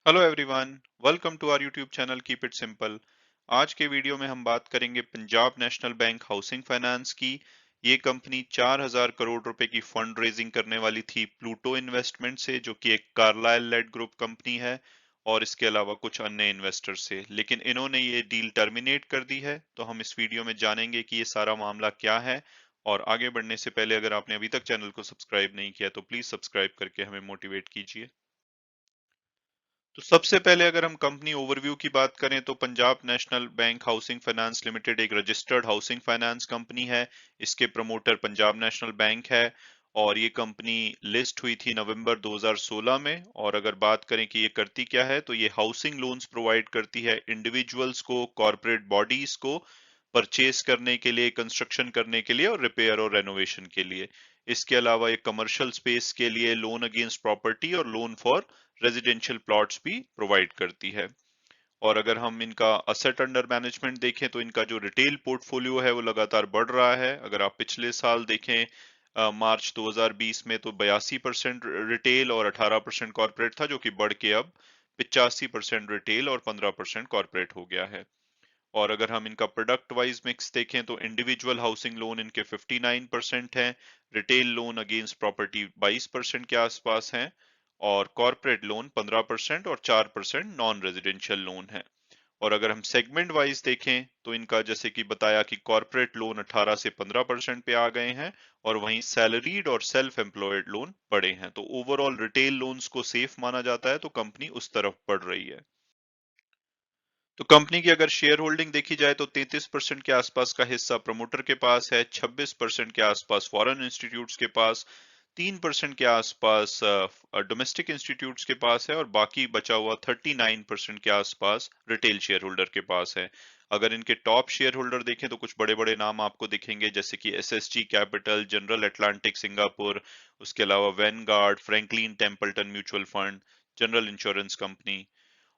Hello everyone, welcome to our YouTube channel keep it simple. आज के वीडियो में हम बात करेंगे Punjab national bank housing finance की। ये कंपनी 4,000 करोड़ रुपए की फंड रेजिंग करने वाली थी प्लूटो इन्वेस्टमेंट से, जो कि एक कार्लाइल लेड ग्रुप कंपनी है, और इसके अलावा कुछ अन्य इन्वेस्टर से। लेकिन इन्होंने ये डील टर्मिनेट कर दी है। तो हम इस वीडियो में जानेंगे कि ये सारा मामला क्या है। और आगे बढ़ने से पहले अगर आपने अभी तक चैनल को सब्सक्राइब नहीं किया तो प्लीज सब्सक्राइब करके हमें मोटिवेट कीजिए। तो सबसे पहले अगर हम कंपनी ओवरव्यू की बात करें तो Punjab national bank housing finance limited एक रजिस्टर्ड हाउसिंग फाइनेंस कंपनी है। इसके प्रमोटर पंजाब नेशनल बैंक है, और ये कंपनी लिस्ट हुई थी नवंबर 2016 में। और अगर बात करें कि ये करती क्या है, तो ये हाउसिंग लोन्स प्रोवाइड करती है इंडिविजुअल्स को, कॉरपोरेट बॉडीज को परचेस करने के लिए, कंस्ट्रक्शन करने के लिए और रिपेयर और रेनोवेशन के लिए। इसके अलावा ये कमर्शियल स्पेस के लिए लोन अगेंस्ट प्रॉपर्टी और लोन फॉर रेजिडेंशियल प्लॉट्स भी प्रोवाइड करती है। और अगर हम इनका असेट अंडर मैनेजमेंट देखें तो इनका जो रिटेल पोर्टफोलियो है वो लगातार बढ़ रहा है। अगर आप पिछले साल देखें, मार्च 2020 में, तो 82% रिटेल और 18% कॉर्पोरेट था, जो कि बढ़ के अब 85% रिटेल और 15% कॉर्पोरेट हो गया है। और अगर हम इनका प्रोडक्ट वाइज मिक्स देखें तो इंडिविजुअल हाउसिंग लोन इनके 59% हैं, रिटेल लोन अगेंस्ट प्रॉपर्टी 22% के आसपास हैं, और कॉर्पोरेट लोन 15% और 4% नॉन रेजिडेंशियल लोन है। और अगर हम सेगमेंट वाइज देखें तो इनका, जैसे कि बताया, कि कॉर्पोरेट लोन 18 से 15% पे आ गए हैं, और वहीं सैलरीड और सेल्फ एम्प्लॉयड लोन बढ़े हैं। तो ओवरऑल रिटेल लोन्स को सेफ माना जाता है, तो कंपनी उस तरफ बढ़ रही है। तो कंपनी की अगर शेयर होल्डिंग देखी जाए तो 33% के आसपास का हिस्सा प्रमोटर के पास है, 26% के आसपास फॉरेन इंस्टीट्यूट्स के पास, 3% के आसपास डोमेस्टिक इंस्टीट्यूट्स के पास है, और बाकी बचा हुआ 39% के आसपास रिटेल शेयर होल्डर के पास है। अगर इनके टॉप शेयर होल्डर देखें तो कुछ बड़े बड़े नाम आपको दिखेंगे, जैसे कि SSG capital, general Atlantic Singapore, उसके अलावा Vanguard, Franklin Templeton mutual fund, general insurance company.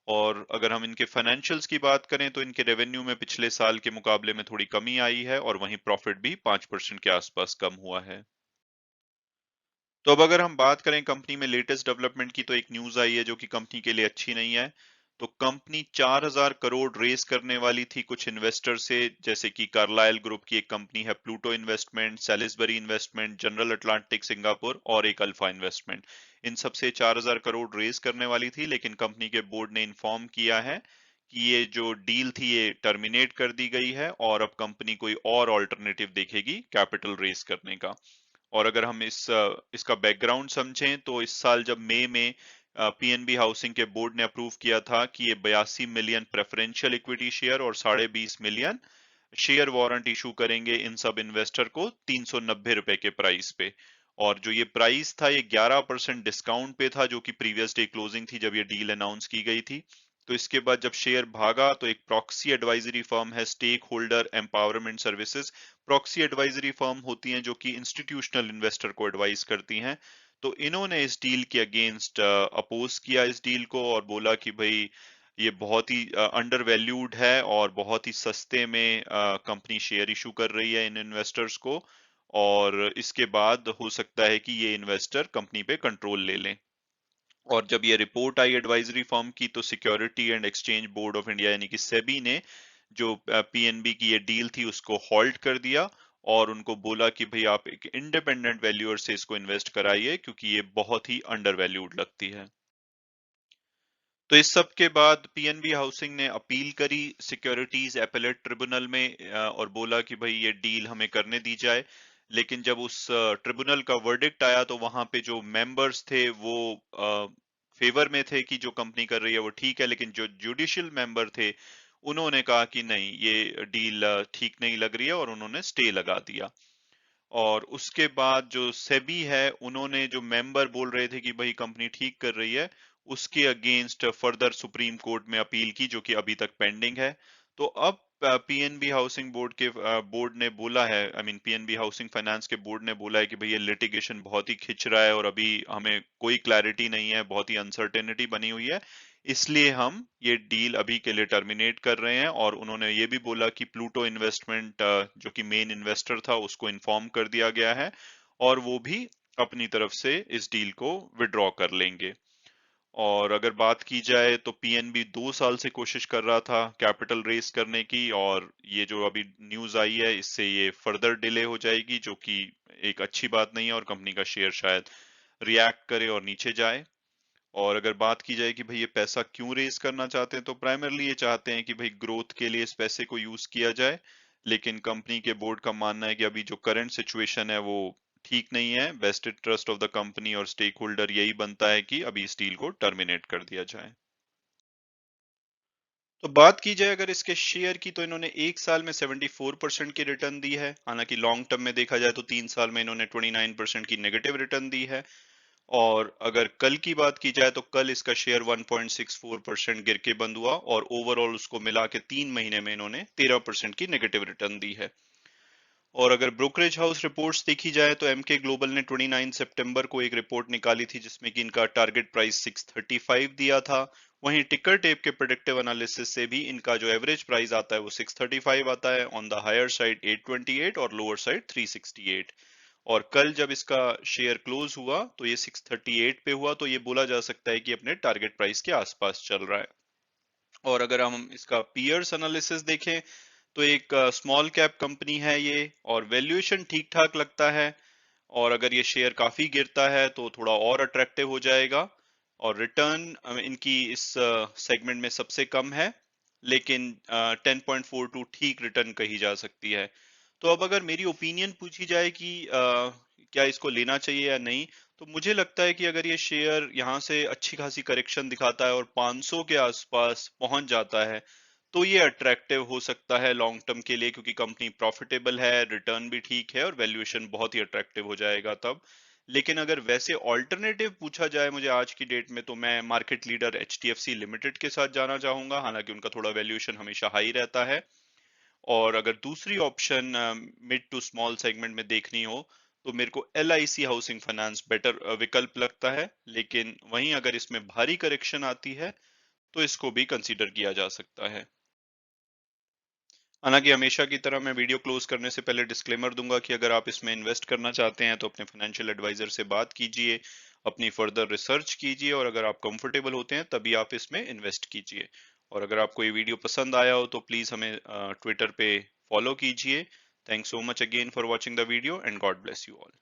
और अगर हम इनके फाइनेंशियल्स की बात करें तो इनके रेवेन्यू में पिछले साल के मुकाबले में थोड़ी कमी आई है, और वहीं प्रॉफिट भी 5% के आसपास कम हुआ है। तो अब अगर हम बात करें कंपनी में लेटेस्ट डेवलपमेंट की, तो एक न्यूज आई है जो कि कंपनी के लिए अच्छी नहीं है। तो कंपनी 4,000 करोड़ रेस करने वाली थी कुछ इन्वेस्टर से, जैसे कि कार्लाइल ग्रुप की एक कंपनी है Pluto investment, Salisbury investment, general Atlantic Singapore और एक अल्फा इन्वेस्टमेंट। इन सबसे 4,000 करोड़ रेस करने वाली थी, लेकिन कंपनी के बोर्ड ने इन्फॉर्म किया है कि ये जो डील थी ये टर्मिनेट कर दी गई है, और अब कंपनी कोई और ऑल्टरनेटिव देखेगी कैपिटल रेस करने का। और अगर हम इसका बैकग्राउंड समझें तो इस साल जब मई में पीएनबी हाउसिंग के बोर्ड ने अप्रूव किया था कि ये 82 मिलियन प्रेफरेंशियल इक्विटी शेयर और 20.5 मिलियन शेयर वारंट इशू करेंगे इन सब इन्वेस्टर को 390 रुपए के प्राइस पे। और जो ये प्राइस था ये 11% डिस्काउंट पे था, जो कि प्रीवियस डे क्लोजिंग थी जब ये डील अनाउंस की गई थी। तो इसके बाद जब शेयर भागा तो एक प्रॉक्सी एडवाइजरी फर्म है stakeholder empowerment services. Proxy advisory firm होती हैं जो कि इंस्टीट्यूशनल इन्वेस्टर को एडवाइस करती हैं। तो इन्होंने इस डील के अगेंस्ट अपोज किया इस डील को, और बोला कि भाई ये बहुत ही अंडर वैल्यूड है, और बहुत ही सस्ते में कंपनी शेयर इशू कर रही है इन इन्वेस्टर्स को। और इसके बाद हो सकता है कि ये इन्वेस्टर कंपनी पे कंट्रोल ले लें। और जब ये रिपोर्ट आई एडवाइजरी फर्म की, तो security and exchange board of India यानी कि सेबी ने जो पीएनबी की ये डील थी उसको हॉल्ट कर दिया, और उनको बोला कि भाई आप एक इंडिपेंडेंट वैल्यूअर से इसको इन्वेस्ट कराइए, क्योंकि ये बहुत ही अंडर वैल्यूड लगती है। तो इस सब के बाद पीएनबी हाउसिंग ने अपील करी सिक्योरिटीज एपेलेट ट्रिब्यूनल में, और बोला कि भाई ये डील हमें करने दी जाए। लेकिन जब उस ट्रिब्यूनल का वर्डिक्ट आया तो वहां पे जो मेंबर्स थे वो फेवर में थे कि जो कंपनी कर रही है वो ठीक है, लेकिन जो जुडिशियल मेंबर थे उन्होंने कहा कि नहीं, ये डील ठीक नहीं लग रही है, और उन्होंने स्टे लगा दिया। और उसके बाद जो सेबी है उन्होंने, जो मेंबर बोल रहे थे कि भाई कंपनी ठीक कर रही है, उसके अगेंस्ट फर्दर सुप्रीम कोर्ट में अपील की, जो कि अभी तक पेंडिंग है। तो अब पीएनबी हाउसिंग बोर्ड के बोर्ड ने बोला है, I mean PNB housing finance के बोर्ड ने बोला है कि भाई ये लिटिगेशन बहुत ही खिंच रहा है, और अभी हमें कोई क्लैरिटी नहीं है, बहुत ही अनसर्टेनिटी बनी हुई है, इसलिए हम ये डील अभी के लिए टर्मिनेट कर रहे हैं। और उन्होंने ये भी बोला कि प्लूटो इन्वेस्टमेंट, जो कि मेन इन्वेस्टर था, उसको इन्फॉर्म कर दिया गया है, और वो भी अपनी तरफ से इस डील को विड्रॉ कर लेंगे। और अगर बात की जाए तो पीएनबी 2 साल से कोशिश कर रहा था कैपिटल रेस करने की, और ये जो अभी न्यूज आई है इससे ये फर्दर डिले हो जाएगी, जो कि एक अच्छी बात नहीं है, और कंपनी का शेयर शायद रिएक्ट करे और नीचे जाए। और अगर बात की जाए कि भाई ये पैसा क्यों रेस करना चाहते हैं, तो प्राइमरली ये चाहते हैं कि भाई ग्रोथ के लिए इस पैसे को यूज किया जाए, लेकिन कंपनी के बोर्ड का मानना है कि अभी जो करंट सिचुएशन है वो ठीक नहीं है। Best interest of the company और स्टेक होल्डर यही बनता है कि अभी इस डील को टर्मिनेट कर दिया जाए। तो बात की जाए अगर इसके शेयर की, तो इन्होंने एक साल में 74% की रिटर्न दी है। हालांकि लॉन्ग टर्म में देखा जाए तो 3 साल में इन्होंने 29% की नेगेटिव रिटर्न दी है। और अगर कल की बात की जाए तो कल इसका शेयर 1.64% गिर के बंद हुआ, और ओवरऑल उसको मिला के 3 महीने में इन्होंने 13% की नेगेटिव रिटर्न दी है। और अगर ब्रोकरेज हाउस रिपोर्ट्स देखी जाए तो एमके ग्लोबल ने 29 सितंबर को एक रिपोर्ट निकाली थी जिसमें कि इनका टारगेट प्राइस 635 दिया था। वहीं टिकर टेप के प्रेडिक्टिव एनालिसिस से भी इनका जो एवरेज प्राइस आता है वो 635 आता है, ऑन द हायर साइड 828 और लोअर साइड 368। और कल जब इसका शेयर क्लोज हुआ तो ये 638 पे हुआ, तो ये बोला जा सकता है कि अपने टारगेट प्राइस के आसपास चल रहा है। और अगर हम इसका पीयर्स एनालिसिस देखें तो एक स्मॉल कैप कंपनी है ये, और वैल्यूएशन ठीक ठाक लगता है। और अगर ये शेयर काफी गिरता है तो थोड़ा और अट्रैक्टिव हो जाएगा। और रिटर्न इनकी इस सेगमेंट में सबसे कम है, लेकिन 10.42 ठीक रिटर्न कही जा सकती है। तो अब अगर मेरी ओपिनियन पूछी जाए कि क्या इसको लेना चाहिए या नहीं, तो मुझे लगता है कि अगर ये शेयर यहाँ से अच्छी खासी करेक्शन दिखाता है और 500 के आसपास पहुंच जाता है, तो ये अट्रैक्टिव हो सकता है लॉन्ग टर्म के लिए, क्योंकि कंपनी प्रॉफिटेबल है, रिटर्न भी ठीक है और वैल्यूएशन बहुत ही अट्रैक्टिव हो जाएगा तब। लेकिन अगर वैसे ऑल्टरनेटिव पूछा जाए मुझे आज की डेट में, तो मैं मार्केट लीडर एचडीएफसी लिमिटेड के साथ जाना चाहूंगा। हालांकि उनका थोड़ा वैल्यूएशन हमेशा हाई रहता है। और अगर दूसरी option mid to small segment में देखनी हो, तो मेरे को एलआईसी हाउसिंग फाइनेंस बेटर विकल्प लगता है। लेकिन वहीं अगर इसमें भारी करेक्शन आती है तो इसको भी कंसीडर किया जा सकता है। हालांकि हमेशा की तरह मैं वीडियो क्लोज करने से पहले डिस्क्लेमर दूंगा कि अगर आप इसमें इन्वेस्ट करना चाहते हैं तो अपने फाइनेंशियल एडवाइजर से बात कीजिए, अपनी फर्दर रिसर्च कीजिए, और अगर आप कंफर्टेबल होते हैं तभी आप इसमें इन्वेस्ट कीजिए। और अगर आपको ये वीडियो पसंद आया हो तो प्लीज हमें ट्विटर पे फॉलो कीजिए। Thanks so much again for watching the video, and God bless you all.